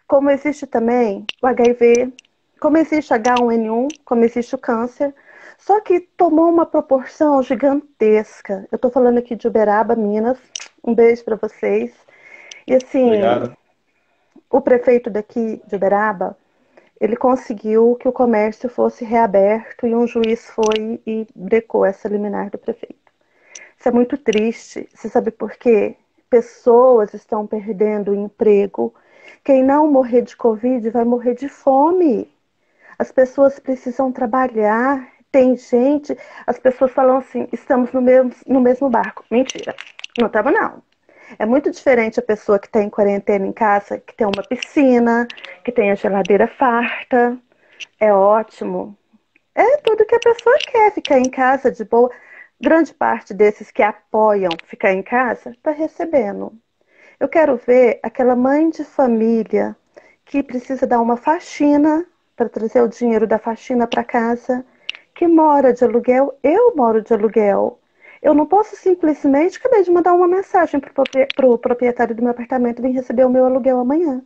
Como existe também o HIV, como existe H1N1, como existe o câncer, só que tomou uma proporção gigantesca. Eu estou falando aqui de Uberaba, Minas. Um beijo para vocês. E assim, Obrigado. o prefeito daqui de Uberaba, ele conseguiu que o comércio fosse reaberto e um juiz foi e brecou essa liminar do prefeito. Isso é muito triste. Você sabe por quê? Pessoas estão perdendo o emprego. Quem não morrer de Covid vai morrer de fome. As pessoas precisam trabalhar. Tem gente, as pessoas falam assim, estamos no mesmo barco. Mentira, não estamos não. É muito diferente a pessoa que está em quarentena em casa, que tem uma piscina, que tem a geladeira farta. É ótimo. É tudo que a pessoa quer, ficar em casa de boa. Grande parte desses que apoiam ficar em casa está recebendo. Eu quero ver aquela mãe de família que precisa dar uma faxina para trazer o dinheiro da faxina para casa, que mora de aluguel. Eu moro de aluguel. Eu não posso simplesmente, acabei de mandar uma mensagem para o proprietário do meu apartamento vir receber o meu aluguel amanhã.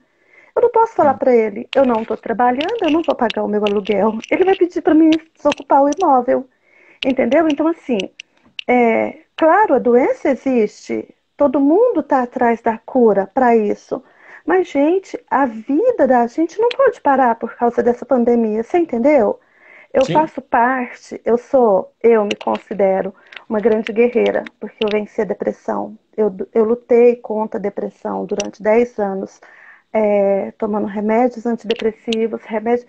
Eu não posso falar Sim, para ele, eu não estou trabalhando, eu não vou pagar o meu aluguel. Ele vai pedir para mim desocupar o imóvel, entendeu? Então, assim, claro, a doença existe, todo mundo está atrás da cura para isso. Mas, gente, a vida da gente não pode parar por causa dessa pandemia, você entendeu? Eu sim, faço parte, eu me considero uma grande guerreira, porque eu venci a depressão. Eu lutei contra a depressão durante 10 anos, tomando remédios antidepressivos, remédios,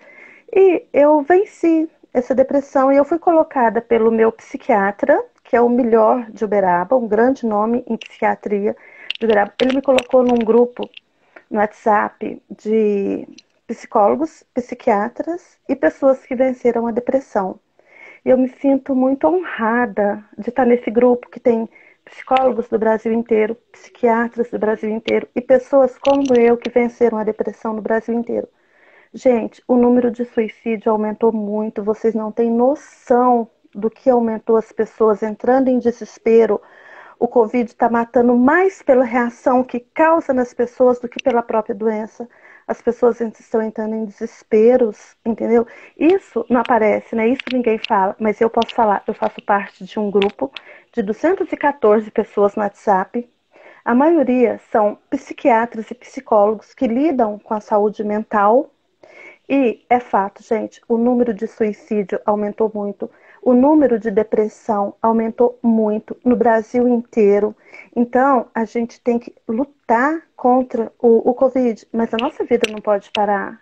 e eu venci essa depressão e eu fui colocada pelo meu psiquiatra, que é o melhor de Uberaba, um grande nome em psiquiatria de Uberaba. Ele me colocou num grupo no WhatsApp de psicólogos, psiquiatras e pessoas que venceram a depressão. E eu me sinto muito honrada de estar nesse grupo que tem psicólogos do Brasil inteiro, psiquiatras do Brasil inteiro e pessoas como eu que venceram a depressão no Brasil inteiro. Gente, o número de suicídio aumentou muito, vocês não têm noção do que aumentou as pessoas entrando em desespero. O Covid está matando mais pela reação que causa nas pessoas do que pela própria doença. As pessoas estão entrando em desesperos, entendeu? Isso não aparece, né? Isso ninguém fala, mas eu posso falar. Eu faço parte de um grupo de 214 pessoas no WhatsApp. A maioria são psiquiatras e psicólogos que lidam com a saúde mental. E é fato, gente, o número de suicídio aumentou muito, o número de depressão aumentou muito no Brasil inteiro. Então, a gente tem que lutar contra o Covid, mas a nossa vida não pode parar,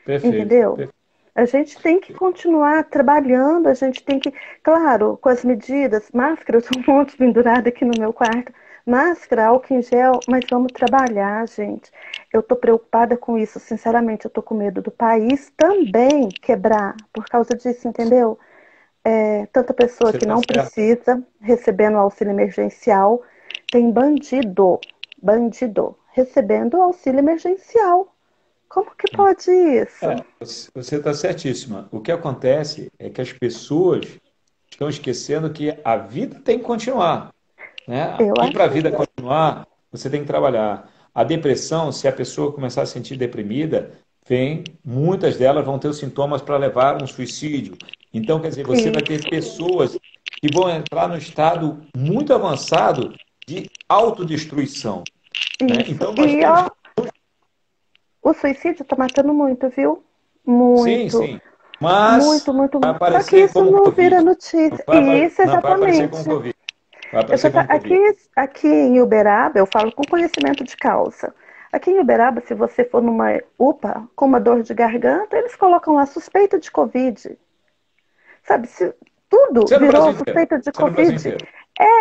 Perfeito. entendeu? A gente tem que continuar trabalhando, a gente tem que, claro, com as medidas, máscara, eu tenho um monte pendurado aqui no meu quarto, máscara, álcool em gel, mas vamos trabalhar, gente. Eu tô preocupada com isso, sinceramente, eu tô com medo do país também quebrar por causa disso, entendeu? Tanta pessoa Você que está não certo. precisa recebendo auxílio emergencial, tem bandido, recebendo auxílio emergencial. Como que pode isso? Você está certíssima. O que acontece é que as pessoas estão esquecendo que a vida tem que continuar, né? Eu E para a acho vida isso. continuar, você tem que trabalhar. A depressão, se a pessoa começar a se sentir deprimida, muitas delas vão ter os sintomas para levar a um suicídio. Então, quer dizer, você vai ter Isso, pessoas que vão entrar no estado muito avançado de autodestruição, né? isso. Então, nós E temos ó, que... o suicídio tá matando muito, viu? Sim, Muito, sim. Mas muito, muito, vai muito. Só que aparecer isso como não vira Covid. notícia. Isso, Não vai aparecer como exatamente. Covid. Vai aparecer como Aqui, Covid. aqui em Uberaba, eu falo com conhecimento de causa. Aqui em Uberaba, se você for numa UPA com uma dor de garganta, eles colocam lá suspeita de Covid. Sabe, se tudo Isso é no virou Brasil inteiro. suspeita de Isso é no Brasil Covid. inteiro.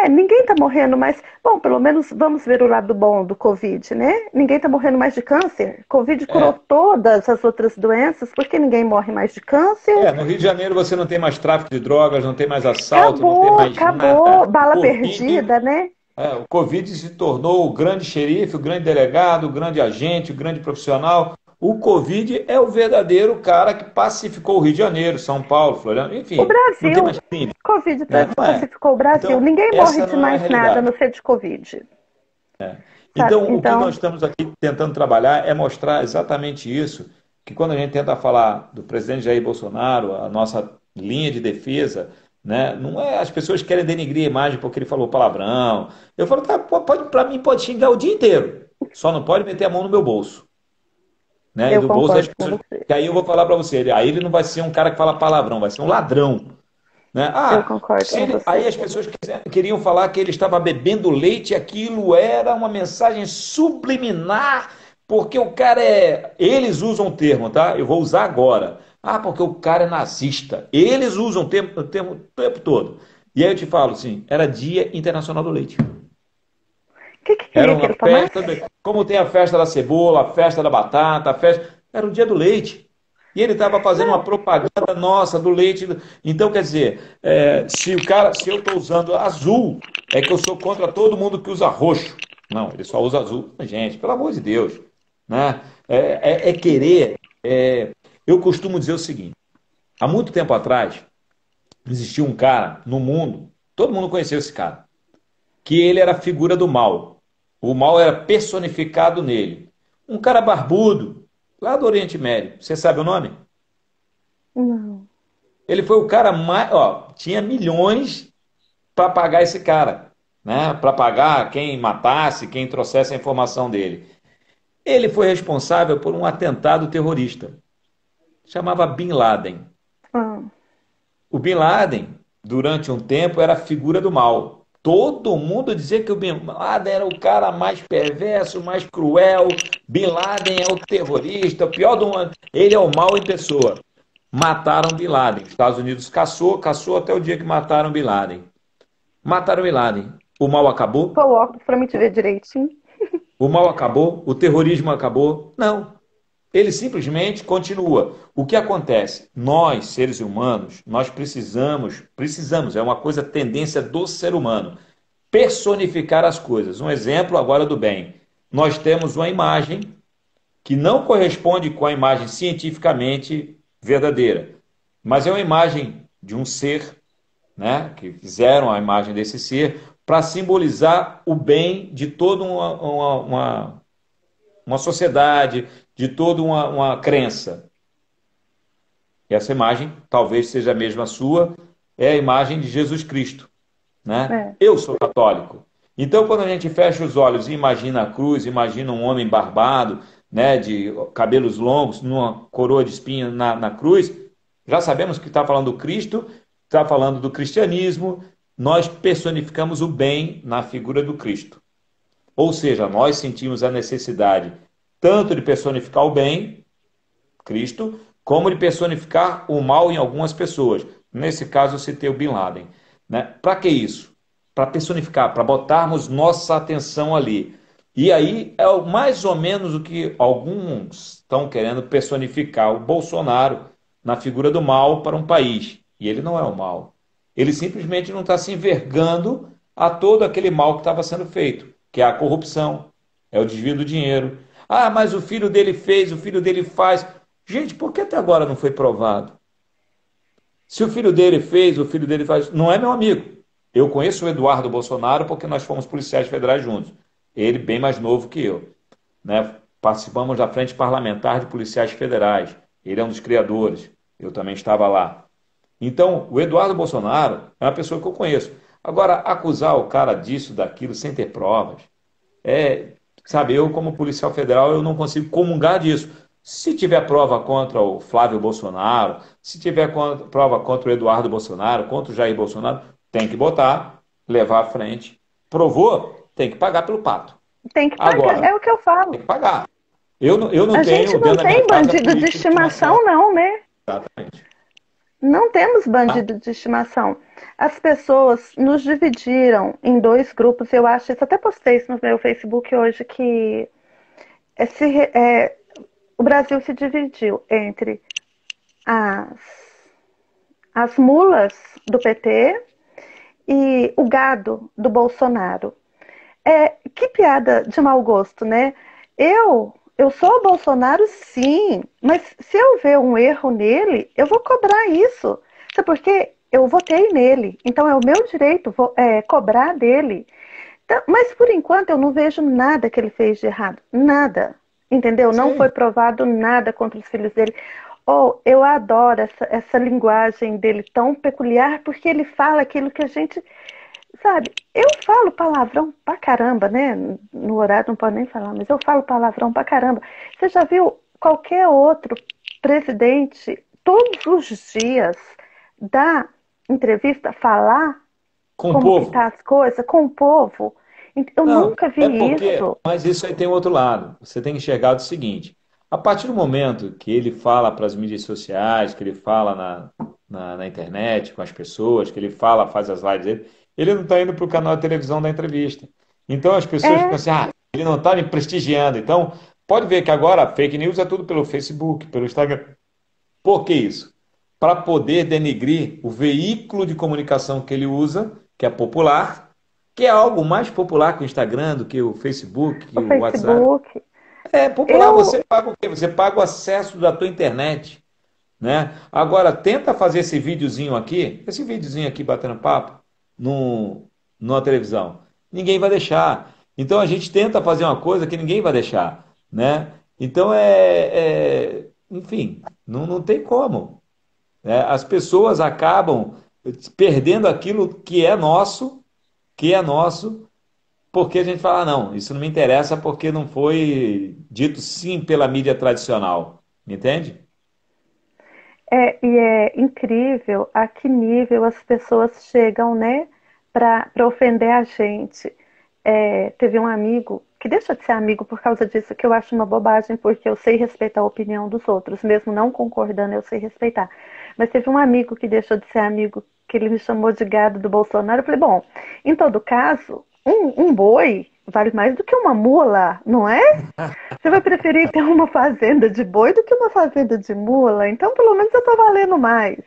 Ninguém tá morrendo mais. Bom, pelo menos vamos ver o lado bom do Covid, né? Ninguém tá morrendo mais de câncer. Covid curou É, todas as outras doenças, porque ninguém morre mais de câncer. no Rio de Janeiro você não tem mais tráfico de drogas, não tem mais assalto, não tem Acabou, mais nada. acabou. Bala perdida, né? O Covid se tornou o grande xerife, o grande delegado, o grande agente, o grande profissional. O Covid é o verdadeiro cara que pacificou o Rio de Janeiro, São Paulo, Florianópolis, O enfim, não tem mais Brasil. crime, Covid né? Não é. pacificou o Brasil. Então, Ninguém morre essa de não é a mais nada realidade. no ser de Covid, sabe? Então, o que nós Então, estamos aqui tentando trabalhar é mostrar exatamente isso, que quando a gente tenta falar do presidente Jair Bolsonaro, a nossa linha de defesa, né, não é as pessoas querem denegrir a imagem porque ele falou palavrão. Eu falo, tá, pode, para mim pode xingar o dia inteiro, só não pode meter a mão no meu bolso, né, e eu do bolso das concordo com pessoas. você. Que aí eu vou falar para você, aí ele não vai ser um cara que fala palavrão, vai ser um ladrão, né? Eu Ah, concordo com aí você. as pessoas queriam falar que ele estava bebendo leite, e aquilo era uma mensagem subliminar, porque o cara é. Eles usam o termo, tá? Eu vou usar agora. Ah, porque o cara é nazista. Eles usam o tempo todo. E aí eu te falo assim: era Dia Internacional do Leite. O que que Era queria que uma ele festa, tomasse? como tem a festa da cebola, a festa da batata, a festa. Era o dia do leite. E ele estava fazendo uma propaganda nossa do leite. Então, quer dizer, se eu estou usando azul, é que eu sou contra todo mundo que usa roxo. Não, ele só usa azul. Gente, pelo amor de Deus. Né? Querer. Eu costumo dizer o seguinte: há muito tempo atrás, existia um cara no mundo, todo mundo conheceu esse cara, que ele era a figura do mal. O mal era personificado nele. Um cara barbudo, lá do Oriente Médio. Você sabe o nome? Não. Ele foi o cara mais. Ó, tinha milhões para pagar esse cara, né? Para pagar quem matasse, quem trouxesse a informação dele. Ele foi responsável por um atentado terrorista. Chamava Bin Laden. Ah, O Bin Laden, durante um tempo, era a figura do mal. Todo mundo dizia que o Bin Laden era o cara mais perverso, mais cruel. Bin Laden é o terrorista, o pior do mundo. Ele é o mal em pessoa. Mataram Bin Laden. Os Estados Unidos caçou até o dia que mataram Bin Laden. Mataram Bin Laden. O mal acabou? coloco para me te ver direitinho. O mal acabou? O terrorismo acabou? Não. Ele simplesmente continua. O que acontece? Nós, seres humanos, nós precisamos, é uma coisa, tendência do ser humano, personificar as coisas. Um exemplo agora do bem. Nós temos uma imagem que não corresponde com a imagem cientificamente verdadeira, mas é uma imagem de um ser, né, que fizeram a imagem desse ser para simbolizar o bem de toda uma sociedade, de toda uma crença. E essa imagem, talvez seja a mesma sua, é a imagem de Jesus Cristo, né? É. Eu sou católico. Então, quando a gente fecha os olhos e imagina a cruz, imagina um homem barbado, né, de cabelos longos, numa coroa de espinho na cruz, já sabemos que está falando do Cristo, está falando do cristianismo, nós personificamos o bem na figura do Cristo. Ou seja, nós sentimos a necessidade tanto de personificar o bem, Cristo, como de personificar o mal em algumas pessoas. Nesse caso, eu citei o Bin Laden. Né? Para que isso? Para personificar, para botarmos nossa atenção ali. E aí é mais ou menos o que alguns estão querendo personificar o Bolsonaro na figura do mal para um país. E ele não é o mal. Ele simplesmente não está se envergando a todo aquele mal que estava sendo feito, que é a corrupção, é o desvio do dinheiro. Ah, mas o filho dele fez, o filho dele faz. Gente, por que até agora não foi provado? Se o filho dele fez, o filho dele faz. Não é meu amigo. Eu conheço o Eduardo Bolsonaro porque nós fomos policiais federais juntos. Ele bem mais novo que eu. Né? Participamos da Frente Parlamentar de Policiais Federais. Ele é um dos criadores. Eu também estava lá. Então, o Eduardo Bolsonaro é uma pessoa que eu conheço. Agora, acusar o cara disso, daquilo, sem ter provas, sabe, eu como policial federal, eu não consigo comungar disso. Se tiver prova contra o Flávio Bolsonaro, se tiver prova contra o Eduardo Bolsonaro, contra o Jair Bolsonaro, tem que botar, levar à frente. Provou, tem que pagar pelo pato. Tem que pagar, Agora, é o que eu falo. tem que pagar. Eu não A tenho gente não dentro da minha tem casa bandido de político de estimação, não, né? Exatamente. Não temos Tá? bandido de estimação. As pessoas nos dividiram em dois grupos. Eu acho isso, até postei isso no meu Facebook hoje, que o Brasil se dividiu entre as, as mulas do PT e o gado do Bolsonaro. Que piada de mau gosto, né? Eu sou o Bolsonaro, sim, mas se eu ver um erro nele, eu vou cobrar isso. Sabe por quê? Eu votei nele, então é o meu direito cobrar dele. Então, mas por enquanto eu não vejo nada que ele fez de errado, nada, entendeu? Não Sim. foi provado nada contra os filhos dele. Eu adoro essa linguagem dele tão peculiar, porque ele fala aquilo que a gente... Sabe, eu falo palavrão pra caramba, né? No horário não pode nem falar, mas eu falo palavrão pra caramba. Você já viu qualquer outro presidente, todos os dias, dar entrevista, falar Com o como que tá povo. as coisas com o povo? Eu Não, nunca é vi porque. isso. Mas isso aí tem outro lado. Você tem que enxergar o seguinte: a partir do momento que ele fala para as mídias sociais, que ele fala na internet com as pessoas, que ele fala, faz as lives dele, ele não está indo para o canal de televisão da entrevista. Então as pessoas ficam É, assim: ah, ele não está me prestigiando. Então, pode ver que agora fake news é tudo pelo Facebook, pelo Instagram. Por que isso? Para poder denegrir o veículo de comunicação que ele usa, que é popular, que é algo mais popular que o Instagram, do que o Facebook, que o o WhatsApp. Facebook. É popular, Eu, você paga o quê? Você paga o acesso da tua internet, né? Agora, tenta fazer esse videozinho aqui batendo papo, no, numa televisão. Ninguém vai deixar. Então a gente tenta fazer uma coisa que ninguém vai deixar, né? Então enfim, não tem como, né? As pessoas acabam perdendo aquilo que é nosso, porque a gente fala, "Ah, não, isso não me interessa porque não foi dito sim pela mídia tradicional, entende? e é incrível a que nível as pessoas chegam, né, para ofender a gente. Teve um amigo que deixa de ser amigo por causa disso, que eu acho uma bobagem, porque eu sei respeitar a opinião dos outros, mesmo não concordando, eu sei respeitar. Mas teve um amigo que deixou de ser amigo, que ele me chamou de gado do Bolsonaro. Eu falei, bom, em todo caso, um boi vale mais do que uma mula, não é? Você vai preferir ter uma fazenda de boi do que uma fazenda de mula? Então, pelo menos eu tô valendo mais.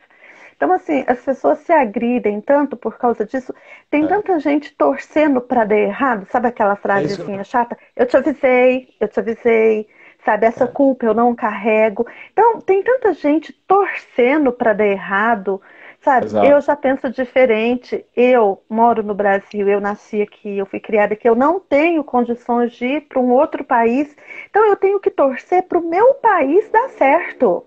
Então, assim, as pessoas se agridem tanto por causa disso. Tem É, tanta gente torcendo para dar errado. Sabe aquela é isso. frasezinha chata? Eu te avisei, eu te avisei. Sabe, essa culpa eu não carrego. Então, tem tanta gente torcendo para dar errado. Sabe, eu Exato. já penso diferente. Eu moro no Brasil, eu nasci aqui, eu fui criada aqui. Eu não tenho condições de ir para um outro país. Então, eu tenho que torcer para o meu país dar certo.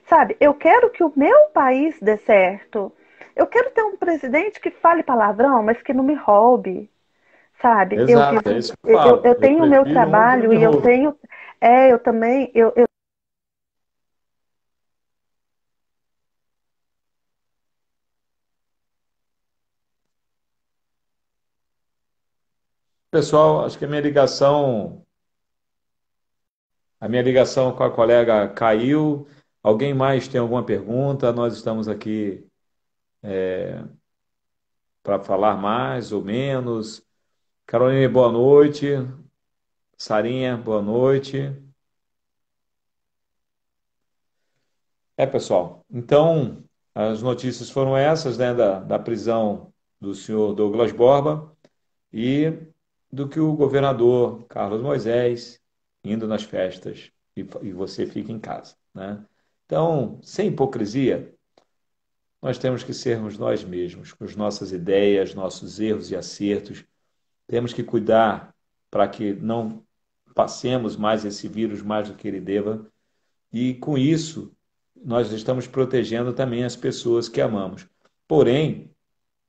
Sabe, eu quero que o meu país dê certo. Eu quero ter um presidente que fale palavrão, mas que não me roube. Sabe, Exato, é isso que eu eu falo. Eu tenho o meu prefiro um que não trabalho me e eu roube. tenho. Eu também, Pessoal, acho que a minha ligação com a colega caiu. Alguém mais tem alguma pergunta? Nós estamos aqui para falar mais ou menos. Caroline, boa noite. Sarinha, boa noite. Pessoal, então as notícias foram essas, né, da prisão do senhor Douglas Borba e do que o governador Carlos Moisés indo nas festas e você fica em casa, né? Então, sem hipocrisia, nós temos que sermos nós mesmos, com as nossas ideias, nossos erros e acertos. Temos que cuidar para que não passemos mais esse vírus mais do que ele deva. E com isso, nós estamos protegendo também as pessoas que amamos. Porém,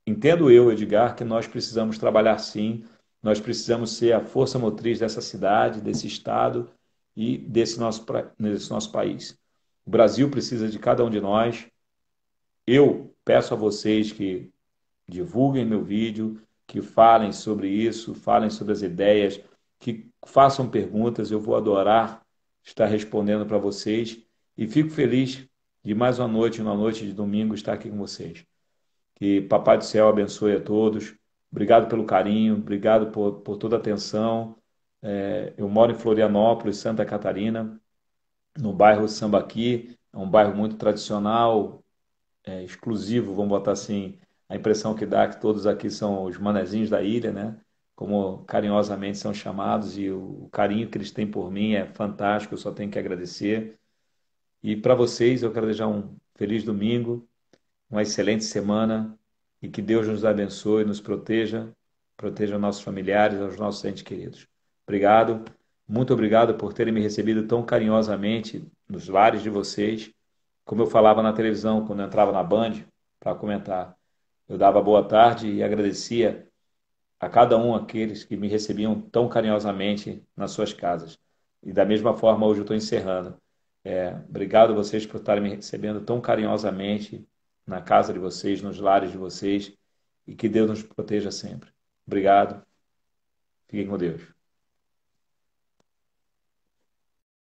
entendo eu, Edgar, que nós precisamos trabalhar sim, nós precisamos ser a força motriz dessa cidade, desse estado e desse nosso país. O Brasil precisa de cada um de nós. Eu peço a vocês que divulguem meu vídeo, que falem sobre isso, falem sobre as ideias, que façam perguntas, eu vou adorar estar respondendo para vocês e fico feliz de mais uma noite de domingo, estar aqui com vocês. Que Papai do Céu abençoe a todos. Obrigado pelo carinho, obrigado por toda a atenção. Eu moro em Florianópolis, Santa Catarina, no bairro Sambaqui, é um bairro muito tradicional, exclusivo, vamos botar assim, a impressão que dá que todos aqui são os manezinhos da ilha, né? Como carinhosamente são chamados, e o carinho que eles têm por mim é fantástico, eu só tenho que agradecer. E para vocês, eu quero desejar um feliz domingo, uma excelente semana e que Deus nos abençoe, nos proteja, proteja nossos familiares, os nossos entes queridos. Obrigado, muito obrigado por terem me recebido tão carinhosamente nos lares de vocês. Como eu falava na televisão, quando eu entrava na Band para comentar, eu dava boa tarde e agradecia a cada um aqueles que me recebiam tão carinhosamente nas suas casas. E da mesma forma, hoje eu estou encerrando. Obrigado a vocês por estarem me recebendo tão carinhosamente na casa de vocês, nos lares de vocês, e que Deus nos proteja sempre. Obrigado. Fiquem com Deus.